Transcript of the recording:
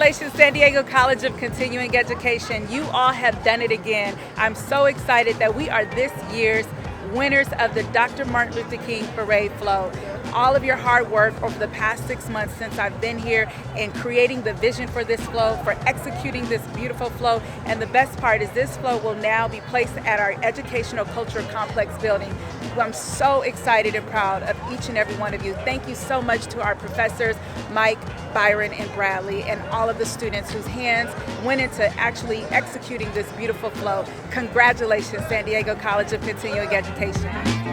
Congratulations, San Diego College of Continuing Education. You all have done it again. I'm so excited that we are this year's winners of the Dr. Martin Luther King Parade Flow. All of your hard work over the past 6 months since I've been here in creating the vision for this flow, for executing this beautiful flow, and the best part is this flow will now be placed at our Educational Culture Complex building. I'm so excited and proud of each and every one of you. Thank you so much to our professors, Mike, Byron, and Bradley, and all of the students whose hands went into actually executing this beautiful flow. Congratulations, San Diego College of Continuing Education.